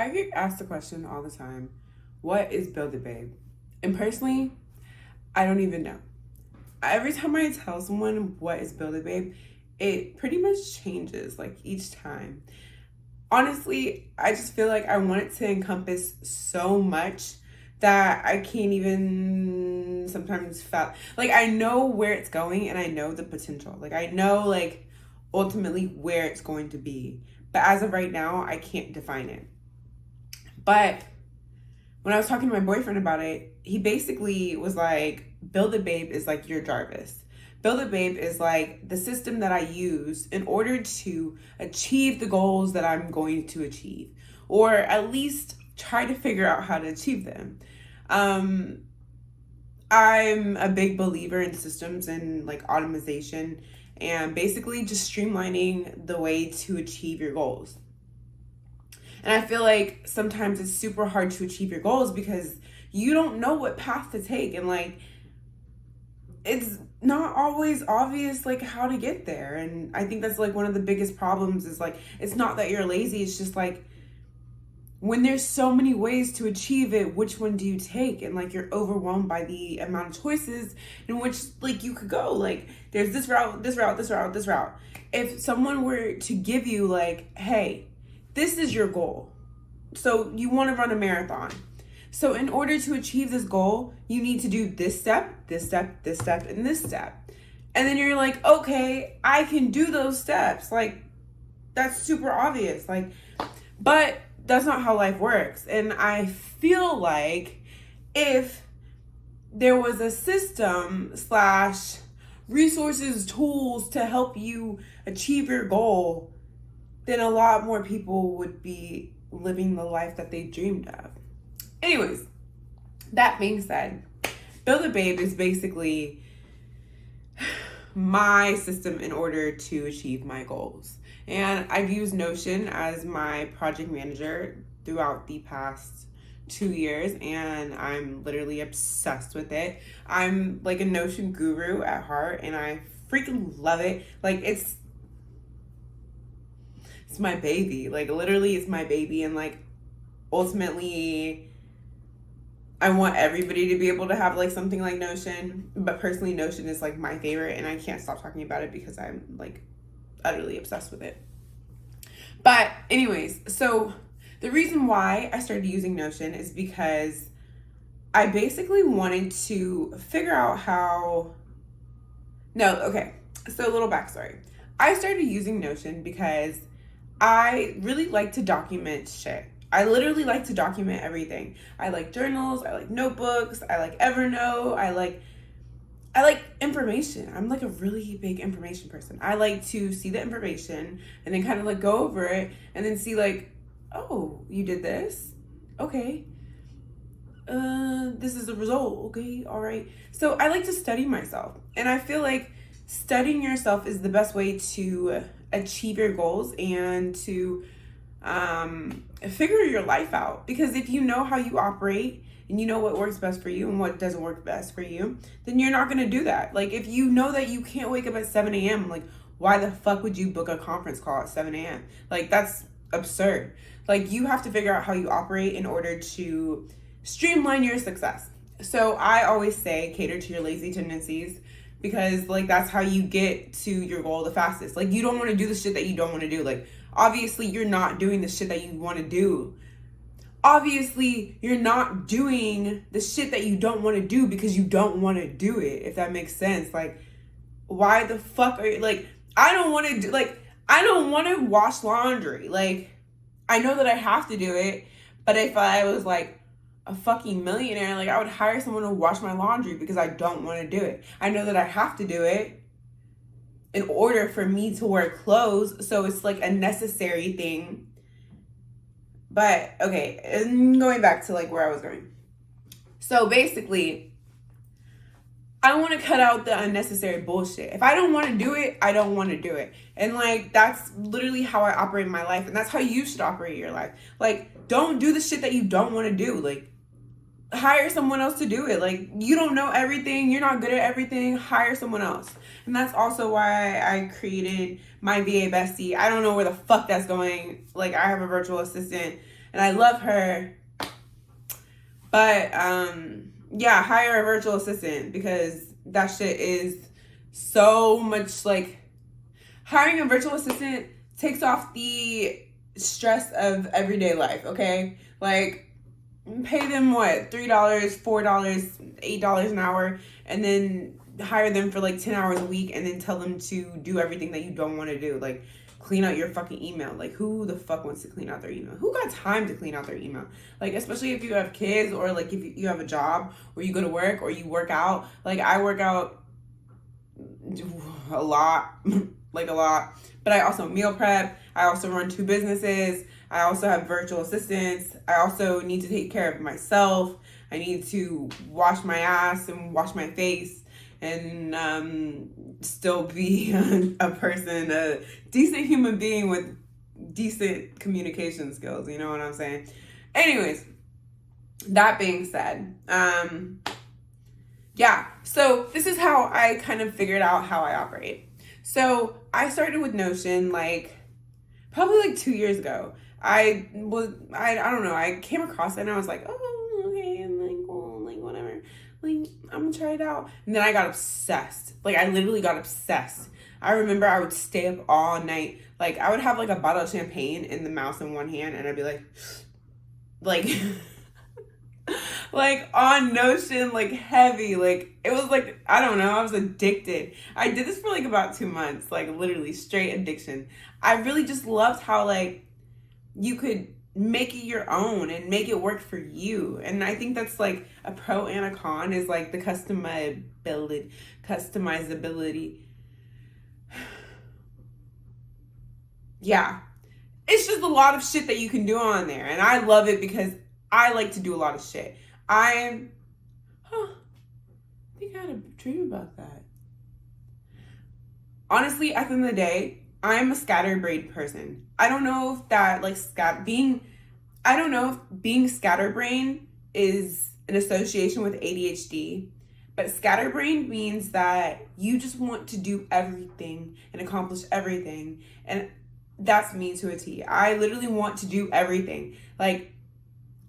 I get asked the question all the time, what is Build It Babe? And personally, I don't even know. Every time I tell someone what is Build It Babe, it pretty much changes like each time. Honestly, I just feel like I want it to encompass so much that I can't even sometimes like I know where it's going and I know the potential. Like I know like ultimately where it's going to be. But as of right now, I can't define it. But when I was talking to my boyfriend about it, he basically was like, Build a Babe is like your Jarvis. Build a Babe is like the system that I use in order to achieve the goals that I'm going to achieve, or at least try to figure out how to achieve them. I'm a big believer in systems and like automation and basically just streamlining the way to achieve your goals. And I feel like sometimes it's super hard to achieve your goals because you don't know what path to take. And like, it's not always obvious like how to get there. And I think that's like one of the biggest problems is like, it's not that you're lazy. It's just like, when there's so many ways to achieve it, which one do you take? And like, you're overwhelmed by the amount of choices in which like you could go. Like, there's this route, this route, this route, this route. If someone were to give you like, hey, this is your goal. So you want to run a marathon. So in order to achieve this goal, you need to do this step, this step, this step, and this step. And then you're like, okay, I can do those steps. Like, that's super obvious. Like, but that's not how life works. And I feel like if there was a system slash resources, tools to help you achieve your goal, then a lot more people would be living the life that they dreamed of. Anyways, that being said, Build a Babe is basically my system in order to achieve my goals. And I've used Notion as my project manager throughout the past 2 years, and I'm literally obsessed with it. I'm like a Notion guru at heart, and I freaking love it. Like, it's my baby. Like, literally, it's my baby. And like, ultimately, I want everybody to be able to have like something like Notion. But personally, Notion is like my favorite, and I can't stop talking about it because I'm like utterly obsessed with it. But anyways, so the reason why I started using Notion is because I basically wanted to figure out how. No, okay. So a little backstory. I started using Notion because I really like to document shit. I literally like to document everything. I like journals, I like notebooks, I like Evernote, I like information. I'm like a really big information person. I like to see the information and then kind of like go over it and then see like, oh, you did this? Okay. This is the result. Okay, all right. So I like to study myself. And I feel like studying yourself is the best way to achieve your goals and to figure your life out. Because if you know how you operate and you know what works best for you and what doesn't work best for you, then you're not going to do that. Like, if you know that you can't wake up at 7 a.m., like, why the fuck would you book a conference call at 7 a.m.? Like, that's absurd. Like, you have to figure out how you operate in order to streamline your success. So I always say cater to your lazy tendencies, because like that's how you get to your goal the fastest. Like, you don't want to do the shit that you don't want to do. Like, obviously you're not doing the shit that you want to do. Obviously you're not doing the shit that you don't want to do because you don't want to do it, if that makes sense. Like, why the fuck are you like, I don't want to wash laundry. Like, I know that I have to do it, but if I was like a fucking millionaire, like, I would hire someone to wash my laundry because I don't want to do it. I know that I have to do it in order for me to wear clothes, so it's like a necessary thing. But okay, and going back to like where I was going. So basically, I want to cut out the unnecessary bullshit. If I don't want to do it, I don't want to do it. And like, that's literally how I operate my life. And that's how you should operate your life. Like, don't do the shit that you don't want to do. Like, hire someone else to do it. Like, you don't know everything. You're not good at everything. Hire someone else. And that's also why I created my VA bestie. I don't know where the fuck that's going. Like, I have a virtual assistant and I love her. But yeah, hire a virtual assistant, because that shit is so much like, hiring a virtual assistant takes off the stress of everyday life, okay? Like, pay them what, $3, $4, $8 an hour, and then hire them for like 10 hours a week, and then tell them to do everything that you don't want to do, like clean out your fucking email. Like, who the fuck wants to clean out their email? Who got time to clean out their email? Like, especially if you have kids, or like if you have a job, or you go to work, or you work out. Like, I work out a lot, like a lot, but I also meal prep. I also run 2 businesses. I also have virtual assistants. I also need to take care of myself. I need to wash my ass and wash my face, and still be a person, a decent human being with decent communication skills. You know what I'm saying? Anyways, that being said, yeah, so this is how I kind of figured out how I operate. So I started with Notion like probably like 2 years ago. I don't know, I came across it and I was like, oh, okay, and like, cool, like whatever, like I'm gonna try it out. And then I got obsessed. Like, I literally got obsessed. I remember I would stay up all night. Like, I would have like a bottle of champagne and the mouse in one hand, and I'd be like like on Notion, like heavy. Like, it was like, I don't know, I was addicted. I did this for like about 2 months, like literally straight addiction. I really just loved how like you could make it your own and make it work for you. And I think that's like a pro and a con, is like the customizability. Yeah. It's just a lot of shit that you can do on there. And I love it because I like to do a lot of shit. I think I had a dream about that. Honestly, at the end of the day, I'm a scatterbrained person. I don't know if that like I don't know if being scatterbrained is an association with ADHD, but scatterbrained means that you just want to do everything and accomplish everything. And that's me to a T. I literally want to do everything. Like,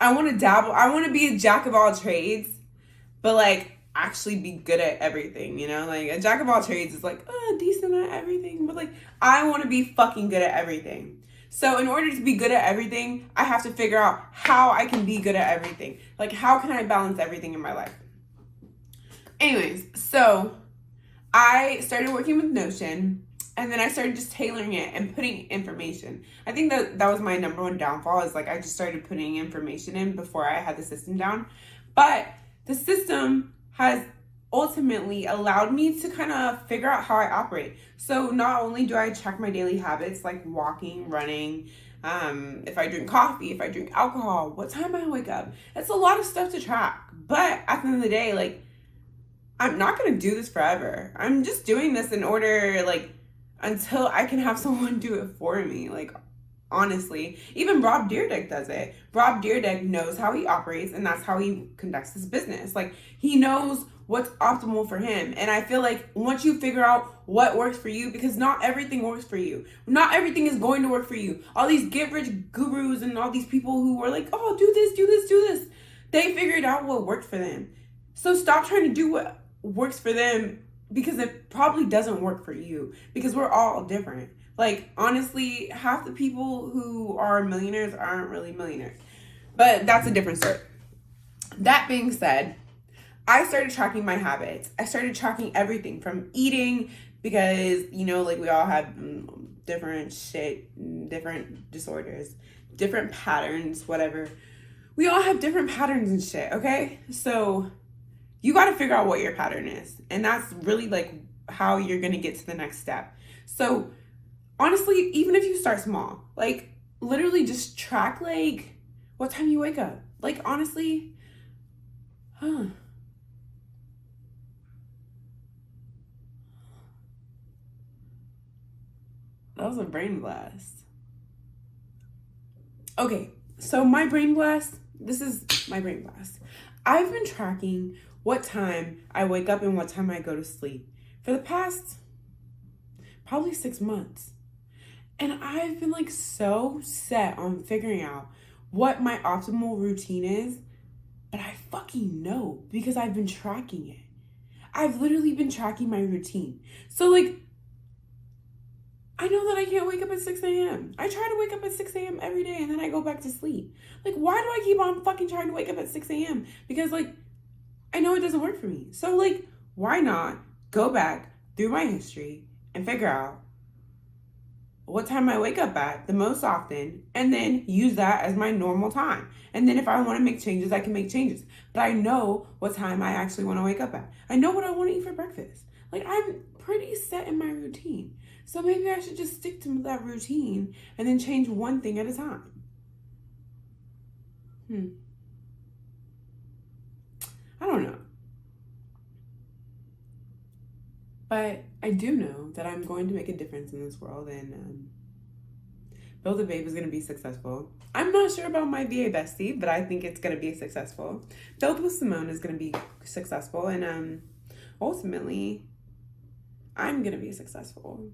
I want to dabble. I want to be a jack of all trades, but like actually be good at everything, you know? Like, a jack of all trades is like, decent at everything, but like, I want to be fucking good at everything. So in order to be good at everything, I have to figure out how I can be good at everything. Like, how can I balance everything in my life? Anyways, so I started working with Notion, and then I started just tailoring it and putting information. I think that was my number one downfall, is like I just started putting information in before I had the system down. But the system has ultimately allowed me to kind of figure out how I operate. So not only do I track my daily habits, like walking, running, if I drink coffee, if I drink alcohol, what time I wake up. It's a lot of stuff to track. But at the end of the day, like, I'm not going to do this forever. I'm just doing this in order, like, until I can have someone do it for me. Like, honestly, even Rob Dyrdek does it. Rob Dyrdek knows how he operates, and that's how he conducts his business. Like, he knows what's optimal for him. And I feel like once you figure out what works for you, because not everything works for you. Not everything is going to work for you. All these get rich gurus and all these people who are like, oh, do this, do this, do this. They figured out what worked for them. So stop trying to do what works for them, because it probably doesn't work for you, because we're all different. Like, honestly, half the people who are millionaires aren't really millionaires. But that's a different story. That being said, I started tracking my habits. I started tracking everything from eating, because, you know, like, we all have different shit, different disorders, different patterns, whatever. We all have different patterns and shit, okay? So you got to figure out what your pattern is. And that's really like how you're going to get to the next step. So honestly, even if you start small, like, literally just track like what time you wake up. Like, honestly, that was a brain blast. Okay, so my brain blast, this is my brain blast. I've been tracking what time I wake up and what time I go to sleep for the past probably 6 months. And I've been like so set on figuring out what my optimal routine is, but I fucking know because I've been tracking it. I've literally been tracking my routine. So, like, I know that I can't wake up at 6 a.m. I try to wake up at 6 a.m. every day and then I go back to sleep. Like, why do I keep on fucking trying to wake up at 6 a.m.? Because, like, I know it doesn't work for me. So, like, why not go back through my history and figure out what time I wake up at the most often and then use that as my normal time. And then if I want to make changes, I can make changes. But I know what time I actually want to wake up at. I know what I want to eat for breakfast. Like, I'm pretty set in my routine. So maybe I should just stick to that routine and then change one thing at a time. I don't know. But I do know that I'm going to make a difference in this world, and Build a Babe is going to be successful. I'm not sure about my VA bestie, but I think it's going to be successful. Build with Simone is going to be successful, and ultimately, I'm going to be successful.